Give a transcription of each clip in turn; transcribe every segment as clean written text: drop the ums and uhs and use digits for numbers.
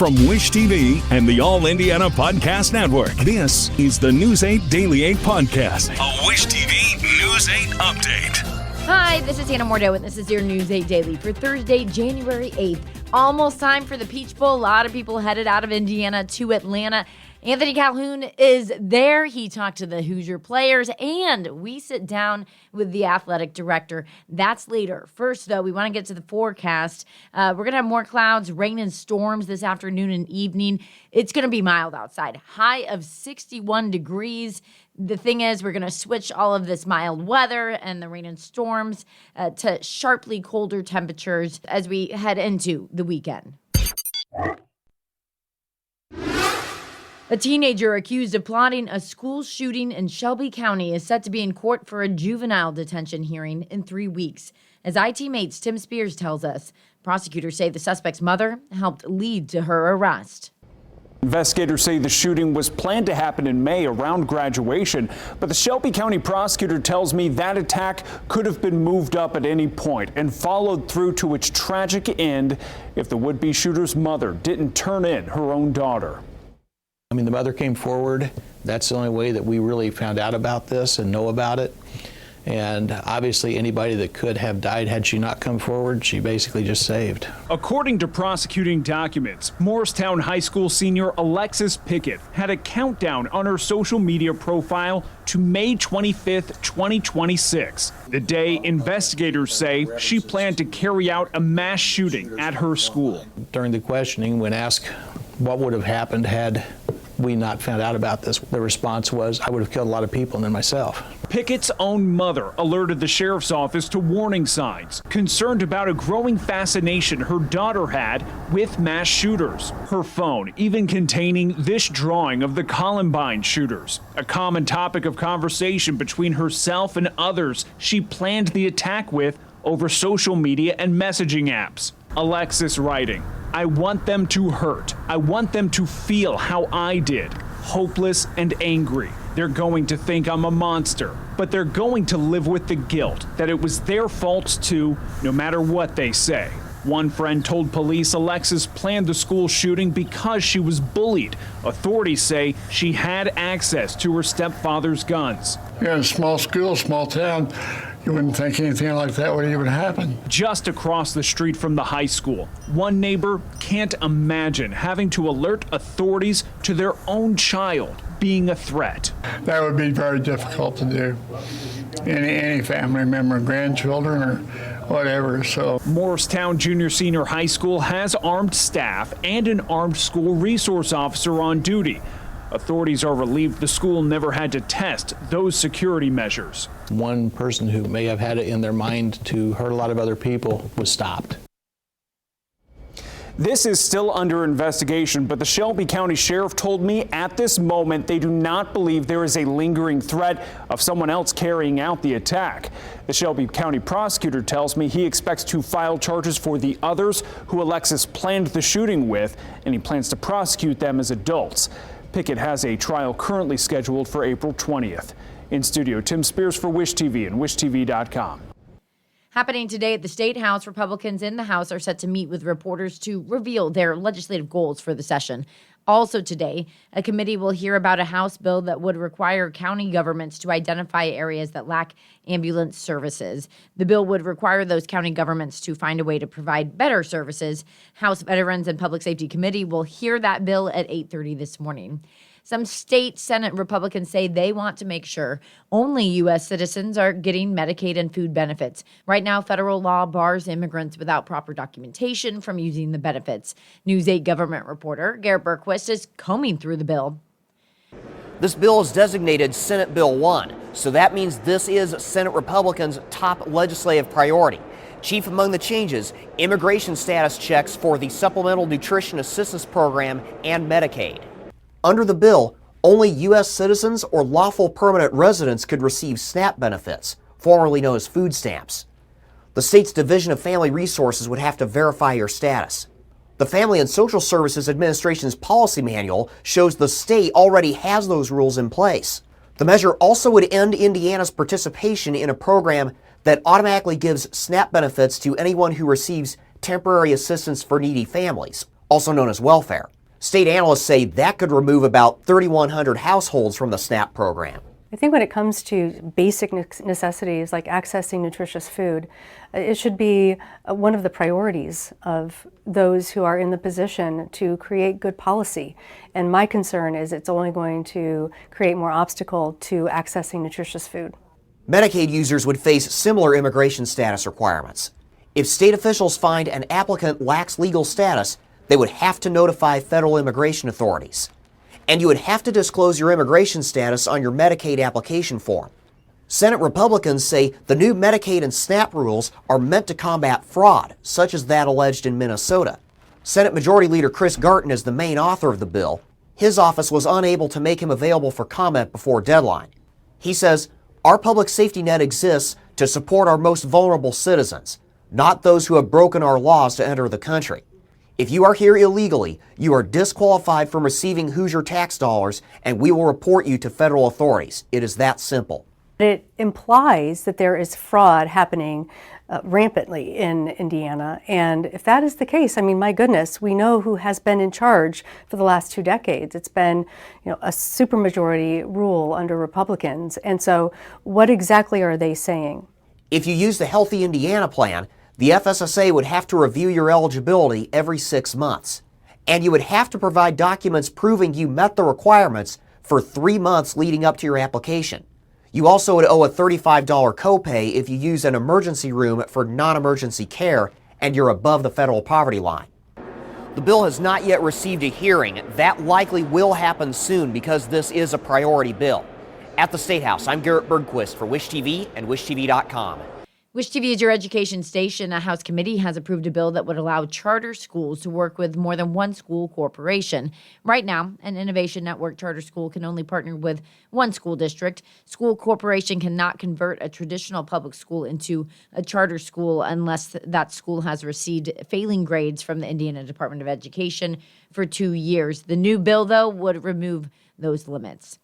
From Wish TV and the All Indiana Podcast Network, this is the News 8 Daily 8 Podcast, a Wish TV News 8 update. Hi, this is Hannah Mordeau, and this is your News 8 Daily for Thursday, January 8th. Almost time for the Peach Bowl. A lot of people headed out of Indiana to Atlanta. Anthony Calhoun is there. He talked to the Hoosier players, and we sit down with the athletic director. That's later. First, though, we want to get to the forecast. We're going to have more clouds, rain, and storms this afternoon and evening. It's going to be mild outside. High of 61 degrees. The thing is, we're going to switch all of this mild weather and the rain and storms to sharply colder temperatures as we head into the weekend. A teenager accused of plotting a school shooting in Shelby County is set to be in court for a juvenile detention hearing in 3 weeks. As IT-Mate's Tim Spears tells us, prosecutors say the suspect's mother helped lead to her arrest. Investigators say the shooting was planned to happen in May around graduation, but the Shelby County prosecutor tells me that attack could have been moved up at any point and followed through to its tragic end if the would-be shooter's mother didn't turn in her own daughter. I mean, the mother came forward. That's the only way that we really found out about this and know about it. And obviously anybody that could have died had she not come forward, she basically just saved. According to prosecuting documents, Morristown High School senior Alexis Pickett had a countdown on her social media profile to May 25th, 2026, the day investigators say she planned to carry out a mass shooting at her school. During the questioning, when asked what would have happened had we not found out about this, the response was, I would have killed a lot of people and then myself. Pickett's own mother alerted the sheriff's office to warning signs, concerned about a growing fascination her daughter had with mass shooters. Her phone even containing this drawing of the Columbine shooters, a common topic of conversation between herself and others she planned the attack with over social media and messaging apps. Alexis writing, I want them to hurt. I want them to feel how I did, hopeless and angry. They're going to think I'm a monster, but they're going to live with the guilt that it was their faults too, no matter what they say. One friend told police Alexis planned the school shooting because she was bullied. Authorities say she had access to her stepfather's guns. Yeah, a small school, small town. You wouldn't think anything like that would even happen. Just across the street from the high school, one neighbor can't imagine having to alert authorities to their own child being a threat. That would be very difficult to do. Any family member, grandchildren or whatever, so. Morristown Junior Senior High School has armed staff and an armed school resource officer on duty. Authorities are relieved the school never had to test those security measures. One person who may have had it in their mind to hurt a lot of other people was stopped. This is still under investigation, but the Shelby County Sheriff told me at this moment they do not believe there is a lingering threat of someone else carrying out the attack. The Shelby County prosecutor tells me he expects to file charges for the others who Alexis planned the shooting with, and he plans to prosecute them as adults. Pickett has a trial currently scheduled for April 20th. In studio, Tim Spears for Wish TV and WishTV.com. Happening today at the State House, Republicans in the House are set to meet with reporters to reveal their legislative goals for the session. Also today, a committee will hear about a House bill that would require county governments to identify areas that lack ambulance services. The bill would require those county governments to find a way to provide better services. House Veterans and Public Safety Committee will hear that bill at 8:30 this morning. Some state Senate Republicans say they want to make sure only U.S. citizens are getting Medicaid and food benefits. Right now, federal law bars immigrants without proper documentation from using the benefits. News 8 government reporter Garrett Berquist is combing through the bill. This bill is designated Senate Bill 1, so that means this is Senate Republicans' top legislative priority. Chief among the changes, immigration status checks for the Supplemental Nutrition Assistance Program and Medicaid. Under the bill, only U.S. citizens or lawful permanent residents could receive SNAP benefits, formerly known as food stamps. The state's Division of Family Resources would have to verify your status. The Family and Social Services Administration's policy manual shows the state already has those rules in place. The measure also would end Indiana's participation in a program that automatically gives SNAP benefits to anyone who receives temporary assistance for needy families. also known as welfare. State analysts say that could remove about 3,100 households from the SNAP program. I think when it comes to basic necessities like accessing nutritious food, it should be one of the priorities of those who are in the position to create good policy. And my concern is it's only going to create more obstacle to accessing nutritious food. Medicaid users would face similar immigration status requirements. If state officials find an applicant lacks legal status, they would have to notify federal immigration authorities. And you would have to disclose your immigration status on your Medicaid application form. Senate Republicans say the new Medicaid and SNAP rules are meant to combat fraud, such as that alleged in Minnesota. Senate Majority Leader Chris Garton is the main author of the bill. His office was unable to make him available for comment before deadline. He says, "Our public safety net exists to support our most vulnerable citizens, not those who have broken our laws to enter the country. If you are here illegally, you are disqualified from receiving Hoosier tax dollars, and we will report you to federal authorities. It is that simple." It implies that there is fraud happening rampantly in Indiana. And if that is the case, I mean, my goodness, we know who has been in charge for the last 2 decades. It's been, a supermajority rule under Republicans. And so what exactly are they saying? If you use the Healthy Indiana plan, the FSSA would have to review your eligibility every 6 months. And you would have to provide documents proving you met the requirements for 3 months leading up to your application. You also would owe a $35 copay if you use an emergency room for non-emergency care and you're above the federal poverty line. The bill has not yet received a hearing. That likely will happen soon because this is a priority bill. At the State House, I'm Garrett Bergquist for Wish TV and WishTV.com. Wish TV is your education station. A House committee has approved a bill that would allow charter schools to work with more than one school corporation. Right now, an Innovation Network charter school can only partner with one school district. School corporation cannot convert a traditional public school into a charter school unless that school has received failing grades from the Indiana Department of Education for 2 years. The new bill, though, would remove those limits.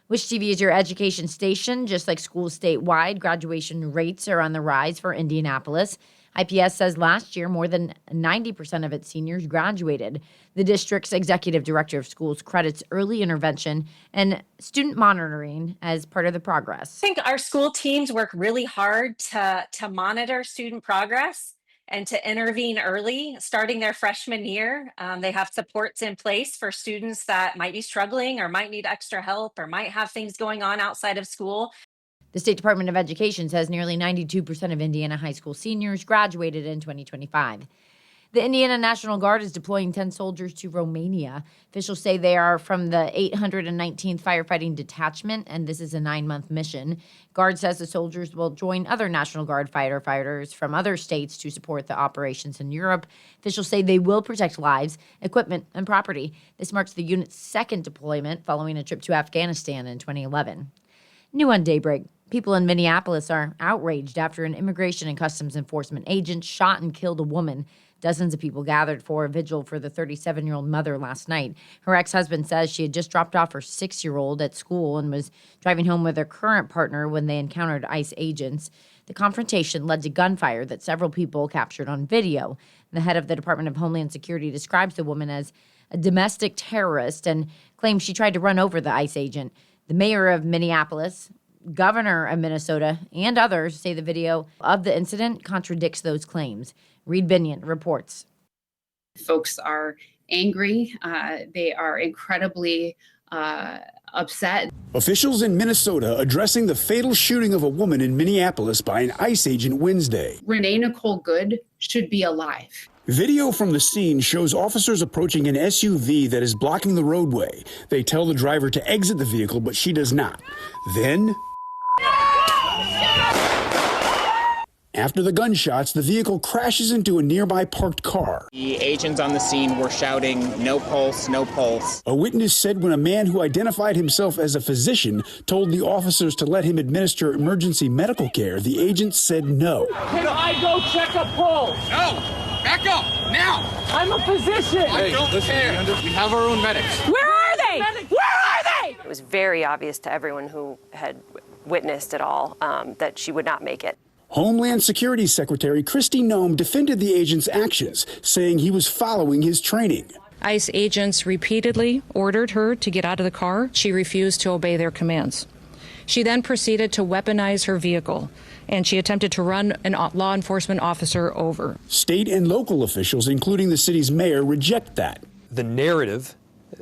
Wish TV is your education station. Just like schools statewide, graduation rates are on the rise for Indianapolis. IPS says last year more than 90% of its seniors graduated. The district's executive director of schools credits early intervention and student monitoring as part of the progress. I think our school teams work really hard to monitor student progress and to intervene early, starting their freshman year. They have supports in place for students that might be struggling or might need extra help or might have things going on outside of school. The State Department of Education says nearly 92% of Indiana high school seniors graduated in 2025. The Indiana National Guard is deploying 10 soldiers to Romania. Officials say they are from the 819th Firefighting Detachment, and this is a 9-month mission. Guard says the soldiers will join other National Guard firefighters from other states to support the operations in Europe. Officials say they will protect lives, equipment, and property. This marks the unit's second deployment following a trip to Afghanistan in 2011. New on Daybreak. People in Minneapolis are outraged after an immigration and customs enforcement agent shot and killed a woman. Dozens of people gathered for a vigil for the 37-year-old mother last night. Her ex-husband says she had just dropped off her 6-year-old at school and was driving home with her current partner when they encountered ICE agents. The confrontation led to gunfire that several people captured on video. The head of the Department of Homeland Security describes the woman as a domestic terrorist and claims she tried to run over the ICE agent. The mayor of Minneapolis, governor of Minnesota, and others say the video of the incident contradicts those claims. Reed Binion reports. Folks are angry. They are incredibly upset. Officials in Minnesota addressing the fatal shooting of a woman in Minneapolis by an ICE agent Wednesday. Renee Nicole Good should be alive. Video from the scene shows officers approaching an SUV that is blocking the roadway. They tell the driver to exit the vehicle, but she does not. Then, after the gunshots, the vehicle crashes into a nearby parked car. The agents on the scene were shouting, "No pulse, no pulse." A witness said when a man who identified himself as a physician told the officers to let him administer emergency medical care, the agents said no. Can I go check a pulse? No! Back up! Now! I'm a physician! I don't care! We have our own medics. Where are they? Where are they? It was very obvious to everyone who had witnessed it all that she would not make it. Homeland Security Secretary Kristi Noem defended the agent's actions, saying he was following his training. ICE agents repeatedly ordered her to get out of the car. She refused to obey their commands. She then proceeded to weaponize her vehicle, and she attempted to run a law enforcement officer over. State and local officials, including the city's mayor, reject that. The narrative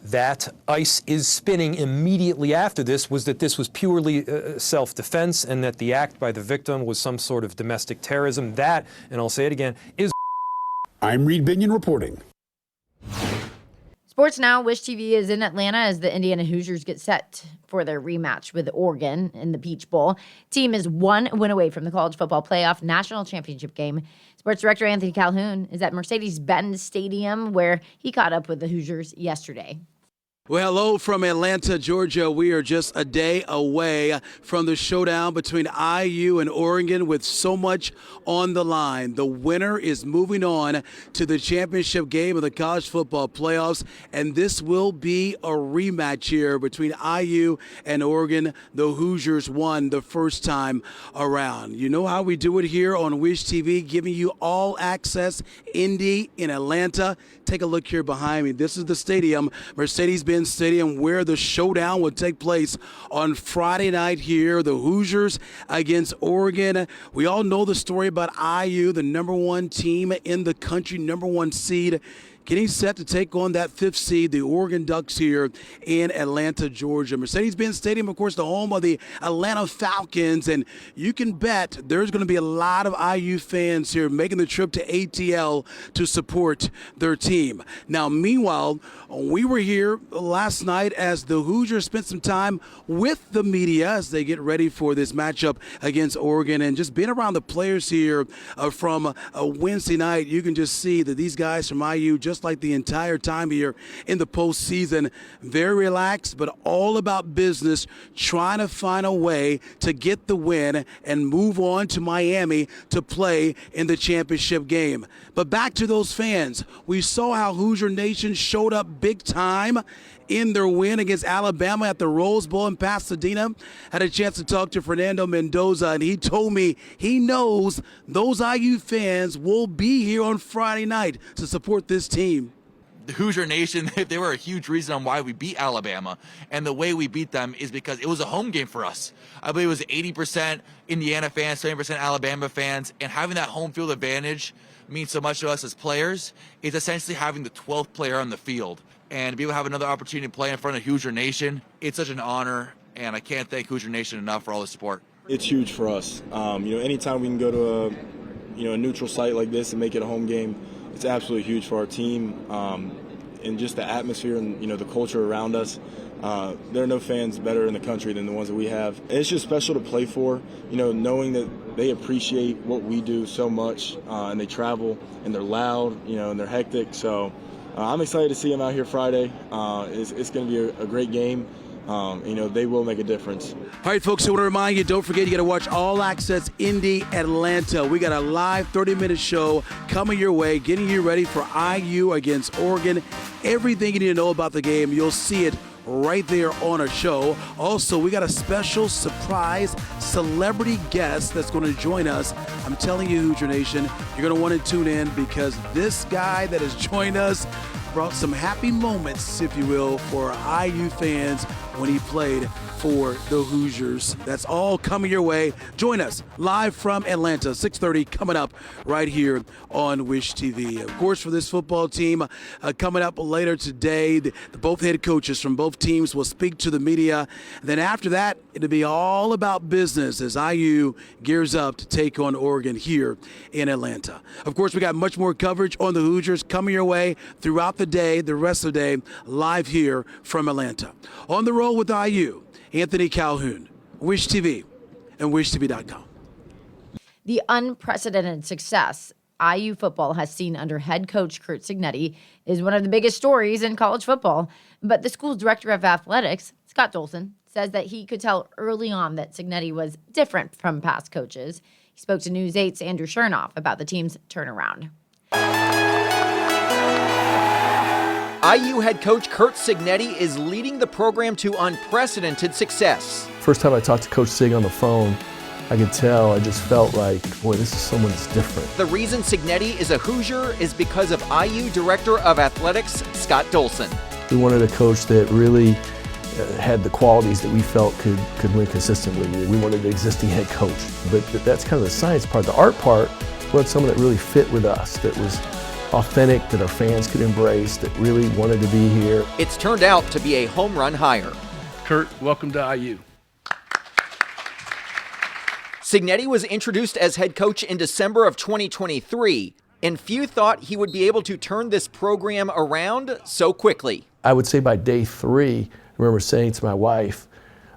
that ICE is spinning immediately after this was that this was purely self-defense and that the act by the victim was some sort of domestic terrorism. That, and I'll say it again, is... I'm Reed Binion reporting. Sports now. Wish TV is in Atlanta as the Indiana Hoosiers get set for their rematch with Oregon in the Peach Bowl. Team is one win away from the college football playoff national championship game. Sports director Anthony Calhoun is at Mercedes-Benz Stadium where he caught up with the Hoosiers yesterday. Well, hello from Atlanta, Georgia. We are just a day away from the showdown between IU and Oregon with so much on the line. The winner is moving on to the championship game of the college football playoffs, and this will be a rematch here between IU and Oregon. The Hoosiers won the first time around. You know how we do it here on Wish TV, giving you all access Indy in Atlanta. Take a look here behind me. This is the stadium, Mercedes-Benz Stadium, where the showdown will take place on Friday night here. The Hoosiers against Oregon. We all know the story about IU, the number one team in the country, number one seed, getting set to take on that fifth seed, the Oregon Ducks here in Atlanta, Georgia. Mercedes-Benz Stadium, of course, the home of the Atlanta Falcons, and you can bet there's going to be a lot of IU fans here making the trip to ATL to support their team. Now, meanwhile, we were here last night as the Hoosiers spent some time with the media as they get ready for this matchup against Oregon, and just being around the players here from Wednesday night, you can just see that these guys from IU, just like the entire time here in the postseason, very relaxed, but all about business, trying to find a way to get the win and move on to Miami to play in the championship game. But back to those fans. We saw how Hoosier Nation showed up big time in their win against Alabama at the Rose Bowl in Pasadena. Had a chance to talk to Fernando Mendoza, and he told me he knows those IU fans will be here on Friday night to support this team. The Hoosier Nation, they were a huge reason on why we beat Alabama. And the way we beat them is because it was a home game for us. I believe it was 80% Indiana fans, 70% Alabama fans. And having that home field advantage means so much to us as players. It's essentially having the 12th player on the field. And to be able to have another opportunity to play in front of Hoosier Nation, it's such an honor. And I can't thank Hoosier Nation enough for all the support. It's huge for us. Anytime we can go to a neutral site like this and make it a home game, it's absolutely huge for our team, and just the atmosphere and the culture around us. There are no fans better in the country than the ones that we have. And it's just special to play for, knowing that they appreciate what we do so much, and they travel and they're loud, and they're hectic. So I'm excited to see them out here Friday. It's going to be a great game. They will make a difference. All right, folks, I want to remind you, don't forget, you got to watch All Access Indy Atlanta. We got a live 30-minute show coming your way, getting you ready for IU against Oregon. Everything you need to know about the game, you'll see it right there on our show. Also, we got a special surprise celebrity guest that's going to join us. I'm telling you, Hoosier Nation, you're going to want to tune in because this guy that has joined us brought some happy moments, if you will, for IU fans when he played for the Hoosiers. That's all coming your way. Join us live from Atlanta, 6:30, coming up right here on Wish TV. Of course, for this football team, coming up later today, the both head coaches from both teams will speak to the media. And then after that, it'll be all about business as IU gears up to take on Oregon here in Atlanta. Of course, we got much more coverage on the Hoosiers coming your way throughout the day, the rest of the day, live here from Atlanta. On the road with IU, Anthony Calhoun, Wish TV, and WishTV.com. The unprecedented success IU football has seen under head coach Curt Cignetti is one of the biggest stories in college football. But the school's director of athletics, Scott Dolson, says that he could tell early on that Cignetti was different from past coaches. He spoke to News 8's Andrew Chernoff about the team's turnaround. IU head coach Curt Cignetti is leading the program to unprecedented success. First time I talked to Coach Sig on the phone, I could tell, I just felt like, boy, this is someone that's different. The reason Cignetti is a Hoosier is because of IU Director of Athletics, Scott Dolson. We wanted a coach that really had the qualities that we felt could win consistently. We wanted an existing head coach, but that's kind of the science part. The art part was someone that really fit with us, that was authentic, that our fans could embrace, that really wanted to be here. It's turned out to be a home run hire. Curt, welcome to IU. Cignetti was introduced as head coach in December of 2023, and few thought he would be able to turn this program around so quickly. I would say by day 3, I remember saying to my wife,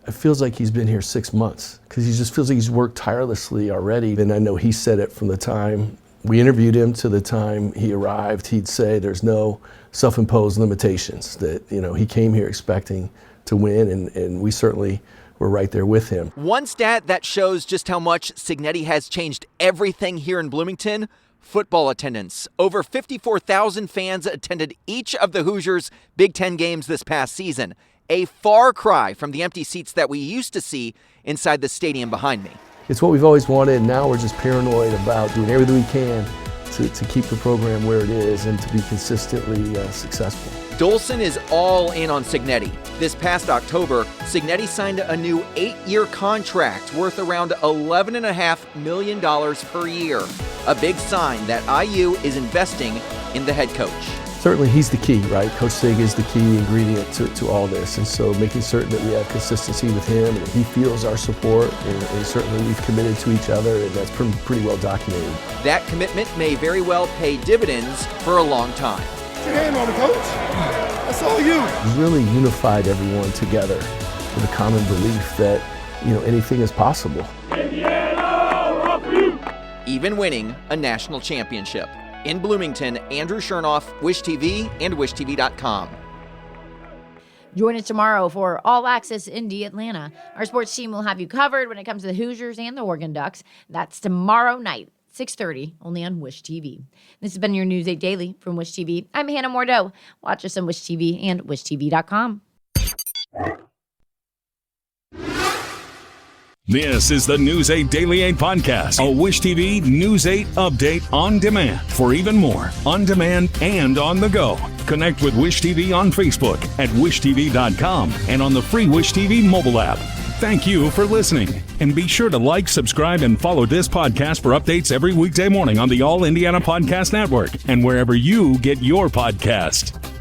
it feels like he's been here 6 months, because he just feels like he's worked tirelessly already. And I know he said it from the time we interviewed him to the time he arrived. He'd say there's no self-imposed limitations, that he came here expecting to win, and we certainly were right there with him. One stat that shows just how much Cignetti has changed everything here in Bloomington: football attendance. Over 54,000 fans attended each of the Hoosiers' Big Ten games this past season, a far cry from the empty seats that we used to see inside the stadium behind me. It's what we've always wanted, and now we're just paranoid about doing everything we can to keep the program where it is and to be consistently successful. Dolson is all in on Cignetti. This past October, Cignetti signed a new 8-year contract worth around $11.5 million per year. A big sign that IU is investing in the head coach. Certainly he's the key, right? Coach Sig is the key ingredient to all this, and so making certain that we have consistency with him and he feels our support, and certainly we've committed to each other, and that's pretty well documented. That commitment may very well pay dividends for a long time. Put your hand on it, Coach. That's all you. He's really unified everyone together with a common belief that anything is possible. Even winning a national championship. In Bloomington, Andrew Chernoff, Wish TV, and WishTV.com. Join us tomorrow for All Access Indy Atlanta. Our sports team will have you covered when it comes to the Hoosiers and the Oregon Ducks. That's tomorrow night, 6:30, only on Wish TV. This has been your News 8 Daily from Wish TV. I'm Hannah Mordeau. Watch us on Wish TV and WishTV.com. This is the News 8 Daily 8 podcast, a Wish TV News 8 update on demand. For even more, on demand and on the go. Connect with Wish TV on Facebook at WishTV.com and on the free Wish TV mobile app. Thank you for listening. And be sure to like, subscribe, and follow this podcast for updates every weekday morning on the All Indiana Podcast Network and wherever you get your podcast.